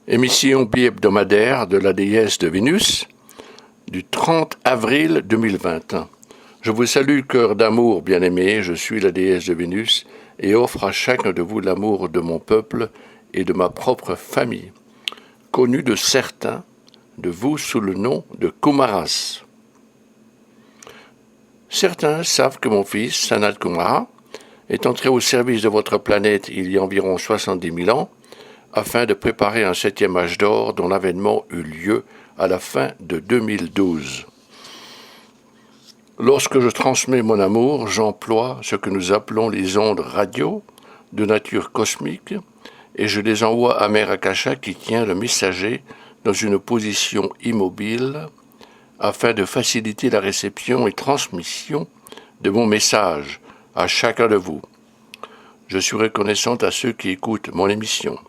Émission bi-hebdomadaire de la déesse de Vénus du 30 avril 2020. Je vous salue, cœur d'amour bien-aimé, je suis la déesse de Vénus et offre à chacun de vous l'amour de mon peuple et de ma propre famille, connu de certains de vous sous le nom de Kumaras. Certains savent que mon fils, Sanat Kumara, est entré au service de votre planète il y a environ 70 000 ans, afin de préparer un 7e âge d'or dont l'avènement eut lieu à la fin de 2012. Lorsque je transmets mon amour, j'emploie ce que nous appelons les ondes radio de nature cosmique et je les envoie à Mère Akasha qui tient le messager dans une position immobile afin de faciliter la réception et transmission de mon message à chacun de vous. Je suis reconnaissante à ceux qui écoutent mon émission.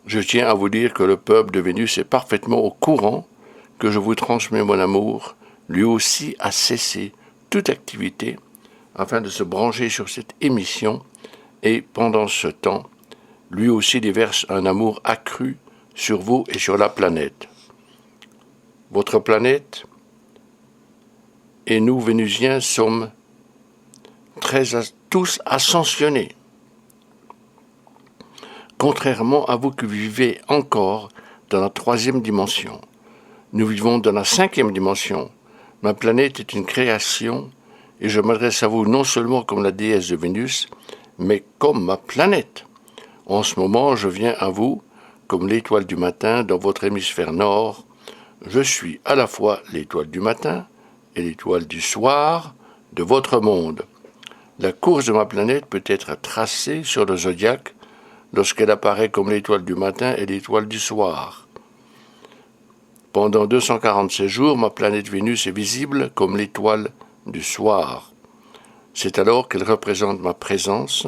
Je tiens à vous dire que le peuple de Vénus est parfaitement au courant que je vous transmets mon amour. Lui aussi a cessé toute activité afin de se brancher sur cette émission et pendant ce temps, lui aussi déverse un amour accru sur vous et sur la planète. Votre planète et nous, Vénusiens, sommes tous ascensionnés. Contrairement à vous qui vivez encore dans la 3e dimension. Nous vivons dans la 5e dimension. Ma planète est une création et je m'adresse à vous non seulement comme la déesse de Vénus, mais comme ma planète. En ce moment, je viens à vous comme l'étoile du matin dans votre hémisphère nord. Je suis à la fois l'étoile du matin et l'étoile du soir de votre monde. La course de ma planète peut être tracée sur le zodiaque lorsqu'elle apparaît comme l'étoile du matin et l'étoile du soir. Pendant 247 jours, ma planète Vénus est visible comme l'étoile du soir. C'est alors qu'elle représente ma présence,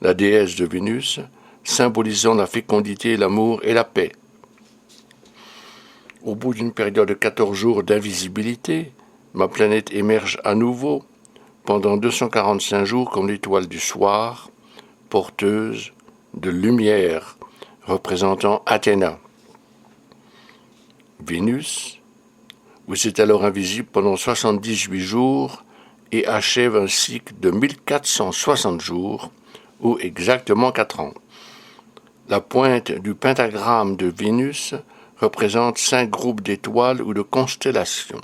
la déesse de Vénus, symbolisant la fécondité, l'amour et la paix. Au bout d'une période de 14 jours d'invisibilité, ma planète émerge à nouveau pendant 245 jours comme l'étoile du soir, porteuse de lumière, représentant Athéna. Vénus vous êtes alors invisible pendant 78 jours et achève un cycle de 1460 jours, ou exactement 4 ans. La pointe du pentagramme de Vénus représente 5 groupes d'étoiles ou de constellations.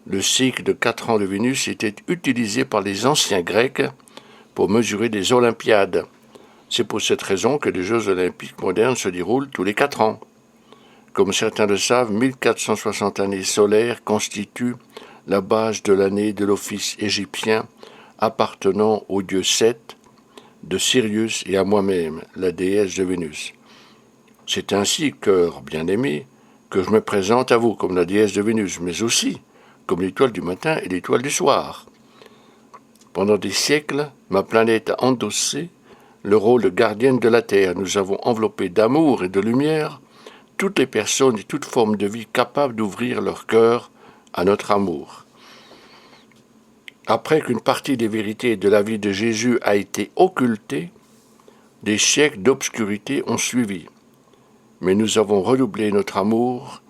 Le cycle de 4 ans de Vénus était utilisé par les anciens Grecs pour mesurer des Olympiades. C'est pour cette raison que les Jeux olympiques modernes se déroulent tous les 4 ans. Comme certains le savent, 1460 années solaires constituent la base de l'année de l'office égyptien appartenant au dieu Seth, de Sirius et à moi-même, la déesse de Vénus. C'est ainsi, cœur bien-aimé, que je me présente à vous comme la déesse de Vénus, mais aussi comme l'étoile du matin et l'étoile du soir. Pendant des siècles, ma planète a endossé le rôle de gardienne de la Terre. Nous avons enveloppé d'amour et de lumière toutes les personnes et toutes formes de vie capables d'ouvrir leur cœur à notre amour. Après qu'une partie des vérités de la vie de Jésus a été occultée, des siècles d'obscurité ont suivi. Mais nous avons redoublé notre amour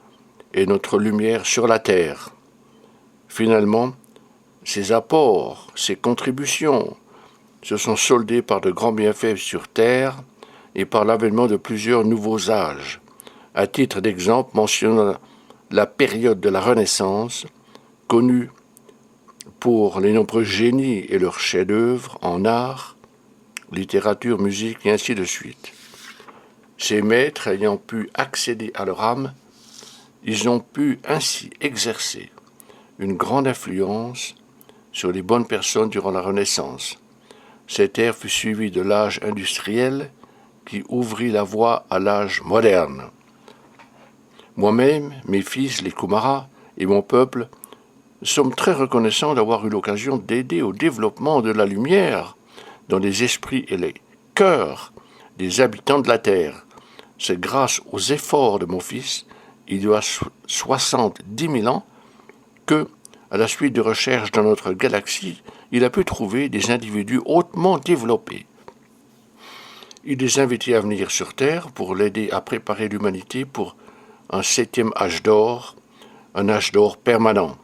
et notre lumière sur la terre. Finalement, ces apports, ces contributions se sont soldés par de grands bienfaits sur terre et par l'avènement de plusieurs nouveaux âges. À titre d'exemple, mentionnons la période de la Renaissance, connue pour les nombreux génies et leurs chefs-d'œuvre en art, littérature, musique et ainsi de suite. Ces maîtres ayant pu accéder à leur âme, ils ont pu ainsi exercer une grande influence sur les bonnes personnes durant la Renaissance. Cette ère fut suivie de l'âge industriel qui ouvrit la voie à l'âge moderne. Moi-même, mes fils, les Kumaras, et mon peuple sommes très reconnaissants d'avoir eu l'occasion d'aider au développement de la lumière dans les esprits et les cœurs des habitants de la Terre. C'est grâce aux efforts de mon fils, il y a 70 000 ans, que, à la suite de recherches dans notre galaxie, il a pu trouver des individus hautement développés. Il les invitait à venir sur Terre pour l'aider à préparer l'humanité pour un 7e âge d'or, un âge d'or permanent.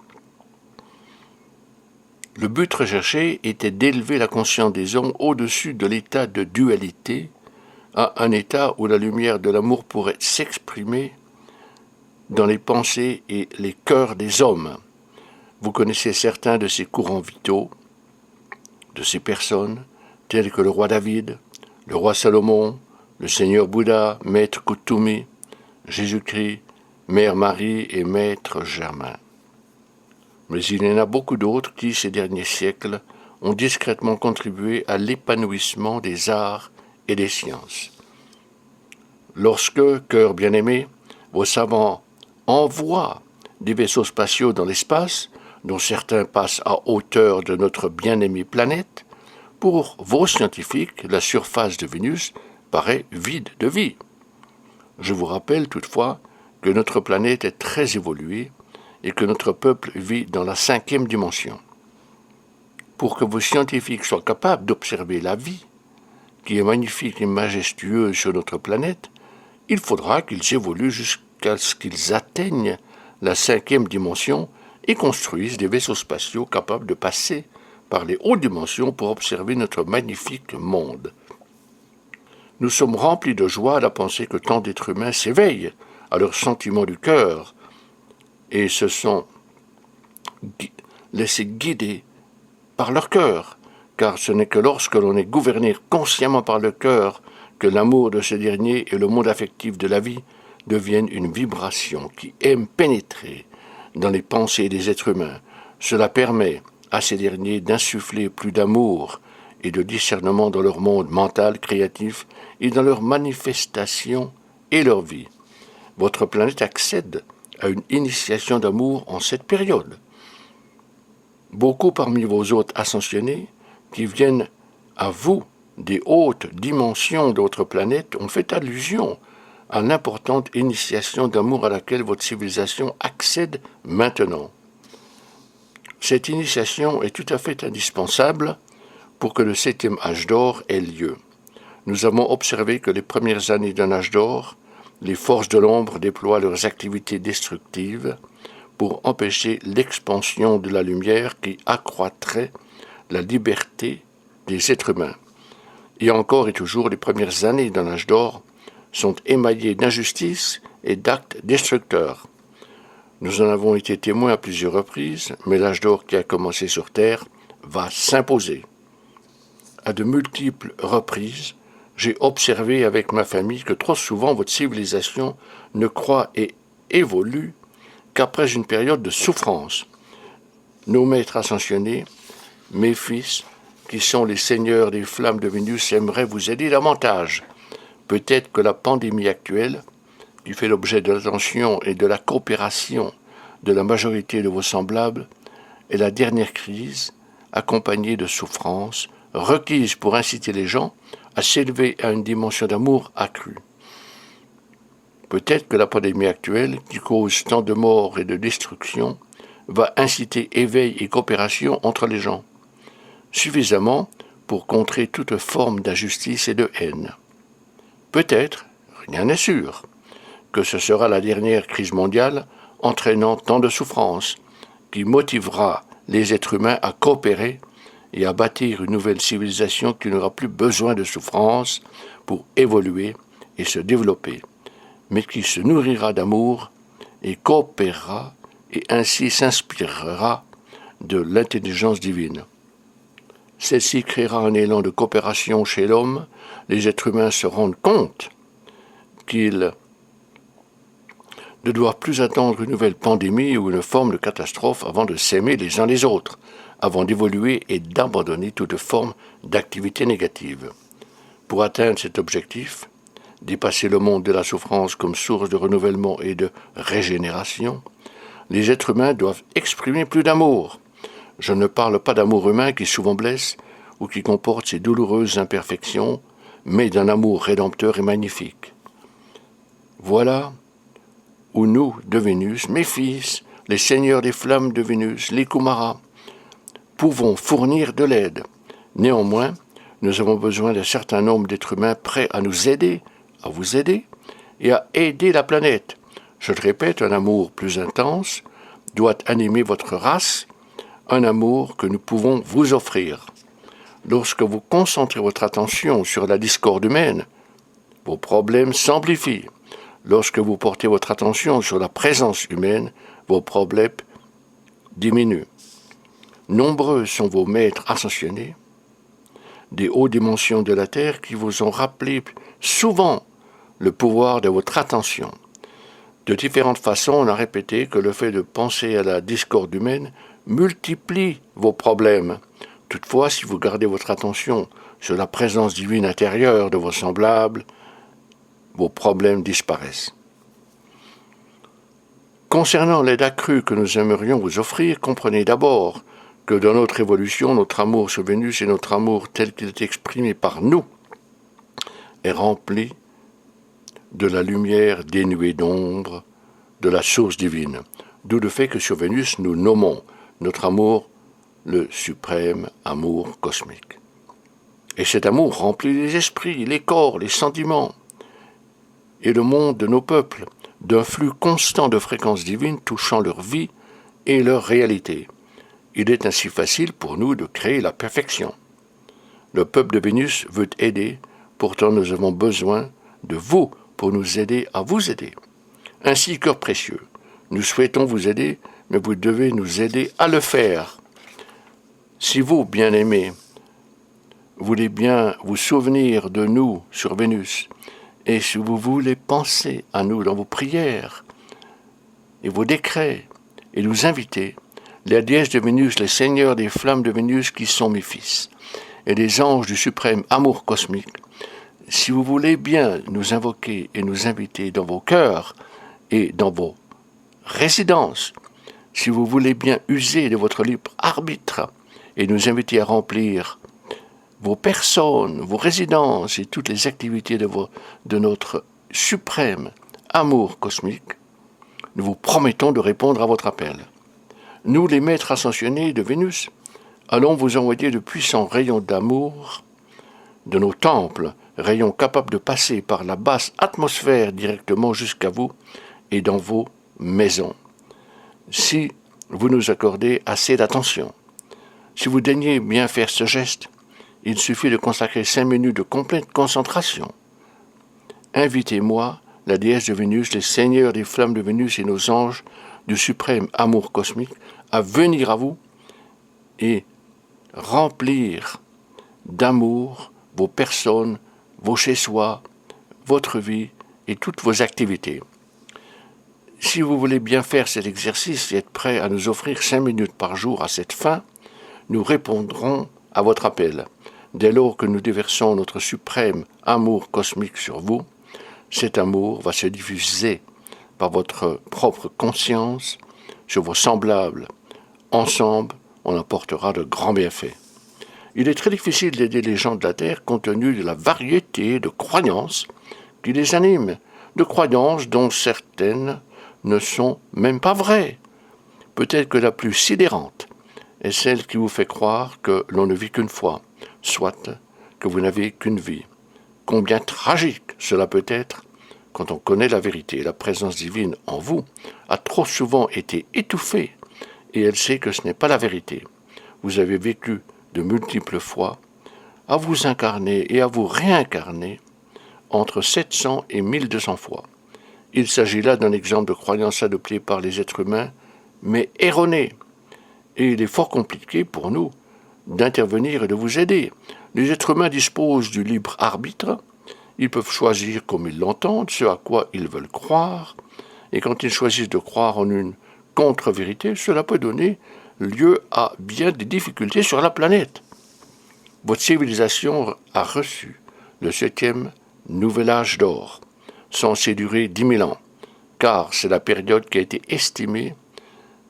Le but recherché était d'élever la conscience des hommes au-dessus de l'état de dualité à un état où la lumière de l'amour pourrait s'exprimer dans les pensées et les cœurs des hommes. Vous connaissez certains de ces courants vitaux, de ces personnes, tels que le roi David, le roi Salomon, le Seigneur Bouddha, Maître Kutumi, Jésus-Christ, Mère Marie et Maître Germain. Mais il y en a beaucoup d'autres qui, ces derniers siècles, ont discrètement contribué à l'épanouissement des arts et des sciences. Lorsque, cœur bien-aimé, vos savants envoient des vaisseaux spatiaux dans l'espace, dont certains passent à hauteur de notre bien-aimée planète, pour vos scientifiques, la surface de Vénus paraît vide de vie. Je vous rappelle toutefois que notre planète est très évoluée et que notre peuple vit dans la 5e dimension. Pour que vos scientifiques soient capables d'observer la vie, qui est magnifique et majestueuse sur notre planète, il faudra qu'ils évoluent jusqu'à ce qu'ils atteignent la 5e dimension et construisent des vaisseaux spatiaux capables de passer par les hautes dimensions pour observer notre magnifique monde. Nous sommes remplis de joie à la pensée que tant d'êtres humains s'éveillent à leurs sentiments du cœur et se sont laissés guider par leur cœur, car ce n'est que lorsque l'on est gouverné consciemment par le cœur que l'amour de ce dernier et le monde affectif de la vie deviennent une vibration qui aime pénétrer dans les pensées des êtres humains. Cela permet à ces derniers d'insuffler plus d'amour et de discernement dans leur monde mental, créatif et dans leurs manifestations et leur vie. Votre planète accède à une initiation d'amour en cette période. Beaucoup parmi vos hôtes ascensionnés qui viennent à vous des hautes dimensions d'autres planètes ont fait allusion à l'importante initiation d'amour à laquelle votre civilisation accède maintenant. Cette initiation est tout à fait indispensable pour que le 7e âge d'or ait lieu. Nous avons observé que les premières années d'un âge d'or, les forces de l'ombre déploient leurs activités destructives pour empêcher l'expansion de la lumière qui accroîtrait la liberté des êtres humains. Et encore et toujours, les premières années d'un âge d'or sont émaillées d'injustice et d'actes destructeurs. Nous en avons été témoins à plusieurs reprises, mais l'âge d'or qui a commencé sur Terre va s'imposer. À de multiples reprises, j'ai observé avec ma famille que trop souvent votre civilisation ne croît et évolue qu'après une période de souffrance. Nos maîtres ascensionnés, mes fils, qui sont les seigneurs des flammes de Vénus, aimeraient vous aider davantage. Peut-être que la pandémie actuelle, qui fait l'objet de l'attention et de la coopération de la majorité de vos semblables, est la dernière crise, accompagnée de souffrances, requise pour inciter les gens à s'élever à une dimension d'amour accrue. Peut-être que la pandémie actuelle, qui cause tant de morts et de destruction, va inciter éveil et coopération entre les gens, suffisamment pour contrer toute forme d'injustice et de haine. Peut-être, rien n'est sûr, que ce sera la dernière crise mondiale entraînant tant de souffrances, qui motivera les êtres humains à coopérer et à bâtir une nouvelle civilisation qui n'aura plus besoin de souffrance pour évoluer et se développer, mais qui se nourrira d'amour et coopérera et ainsi s'inspirera de l'intelligence divine. Celle-ci créera un élan de coopération chez l'homme. Les êtres humains se rendent compte qu'ils ne doivent plus attendre une nouvelle pandémie ou une forme de catastrophe avant de s'aimer les uns les autres, avant d'évoluer et d'abandonner toute forme d'activité négative. Pour atteindre cet objectif, dépasser le monde de la souffrance comme source de renouvellement et de régénération, les êtres humains doivent exprimer plus d'amour. Je ne parle pas d'amour humain qui souvent blesse ou qui comporte ses douloureuses imperfections, mais d'un amour rédempteur et magnifique. Voilà où nous, de Vénus, mes fils, les seigneurs des flammes de Vénus, les Kumaras, pouvons fournir de l'aide. Néanmoins, Nous avons besoin d'un certain nombre d'êtres humains prêts à nous aider, à vous aider, et à aider la planète. Je le répète, un amour plus intense doit animer votre race, un amour que nous pouvons vous offrir. Lorsque vous concentrez votre attention sur la discorde humaine, vos problèmes s'amplifient. Lorsque vous portez votre attention sur la présence humaine, vos problèmes diminuent. Nombreux sont vos maîtres ascensionnés, des hautes dimensions de la Terre qui vous ont rappelé souvent le pouvoir de votre attention. De différentes façons, on a répété que le fait de penser à la discorde humaine multiplie vos problèmes. Toutefois, si vous gardez votre attention sur la présence divine intérieure de vos semblables, vos problèmes disparaissent. Concernant l'aide accrue que nous aimerions vous offrir, comprenez d'abord que dans notre évolution, notre amour sur Vénus et notre amour tel qu'il est exprimé par nous est rempli de la lumière dénuée d'ombre, de la source divine. D'où le fait que sur Vénus, nous nommons notre amour le suprême amour cosmique. Et cet amour remplit les esprits, les corps, les sentiments et le monde de nos peuples d'un flux constant de fréquences divines touchant leur vie et leur réalité. Il est ainsi facile pour nous de créer la perfection. Le peuple de Vénus veut aider, pourtant nous avons besoin de vous pour nous aider à vous aider. Ainsi, cœur précieux, nous souhaitons vous aider, mais vous devez nous aider à le faire. Si vous, bien-aimés, voulez bien vous souvenir de nous sur Vénus, et si vous voulez penser à nous dans vos prières et vos décrets, et nous inviter, la déesse de Vénus, les seigneurs des flammes de Vénus qui sont mes fils, et les anges du suprême amour cosmique, si vous voulez bien nous invoquer et nous inviter dans vos cœurs et dans vos résidences, si vous voulez bien user de votre libre arbitre et nous inviter à remplir vos personnes, vos résidences et toutes les activités de notre suprême amour cosmique, nous vous promettons de répondre à votre appel. Nous, les maîtres ascensionnés de Vénus, allons vous envoyer de puissants rayons d'amour de nos temples, rayons capables de passer par la basse atmosphère directement jusqu'à vous et dans vos maisons. Si vous nous accordez assez d'attention, si vous daignez bien faire ce geste, il suffit de consacrer 5 minutes de complète concentration. Invitez-moi, la déesse de Vénus, les seigneurs des flammes de Vénus et nos anges du suprême amour cosmique, à venir à vous et remplir d'amour vos personnes, vos chez-soi, votre vie et toutes vos activités. Si vous voulez bien faire cet exercice et être prêt à nous offrir 5 minutes par jour à cette fin, nous répondrons à votre appel. Dès lors que nous déversons notre suprême amour cosmique sur vous, cet amour va se diffuser par votre propre conscience sur vos semblables. Ensemble, on apportera de grands bienfaits. Il est très difficile d'aider les gens de la Terre compte tenu de la variété de croyances qui les animent, de croyances dont certaines ne sont même pas vraies. Peut-être que la plus sidérante est celle qui vous fait croire que l'on ne vit qu'une fois, soit que vous n'avez qu'une vie. Combien tragique cela peut être quand on connaît la vérité. La présence divine en vous a trop souvent été étouffée et elle sait que ce n'est pas la vérité. Vous avez vécu de multiples fois à vous incarner et à vous réincarner entre 700 et 1200 fois. Il s'agit là d'un exemple de croyance adoptée par les êtres humains, mais erronée. Et il est fort compliqué pour nous d'intervenir et de vous aider. Les êtres humains disposent du libre arbitre, ils peuvent choisir comme ils l'entendent, ce à quoi ils veulent croire, et quand ils choisissent de croire en une contre-vérité, cela peut donner lieu à bien des difficultés sur la planète. Votre civilisation a reçu le 7e nouvel âge d'or, censé durer 10 000 ans, car c'est la période qui a été estimée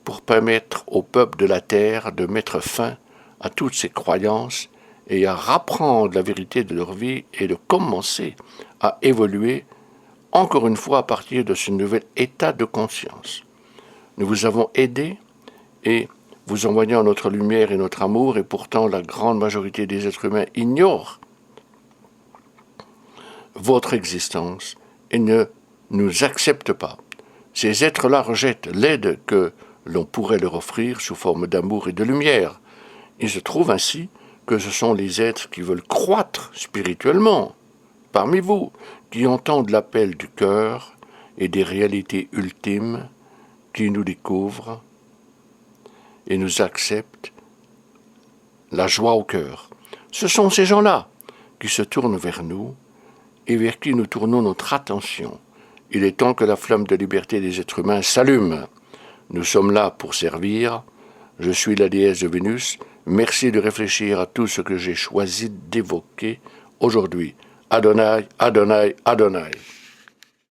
pour permettre au peuple de la Terre de mettre fin à toutes ces croyances et à rapprendre la vérité de leur vie et de commencer à évoluer encore une fois à partir de ce nouvel état de conscience. Nous vous avons aidé et vous envoyant notre lumière et notre amour, et pourtant la grande majorité des êtres humains ignorent votre existence et ne nous acceptent pas. Ces êtres-là rejettent l'aide que l'on pourrait leur offrir sous forme d'amour et de lumière. Il se trouve ainsi que ce sont les êtres qui veulent croître spirituellement parmi vous, qui entendent l'appel du cœur et des réalités ultimes, qui nous découvrent et nous acceptent la joie au cœur. Ce sont ces gens-là qui se tournent vers nous et vers qui nous tournons notre attention. Il est temps que la flamme de liberté des êtres humains s'allume. Nous sommes là pour servir. Je suis la déesse de Vénus. Merci de réfléchir à tout ce que j'ai choisi d'évoquer aujourd'hui. Adonai, Adonai, Adonai.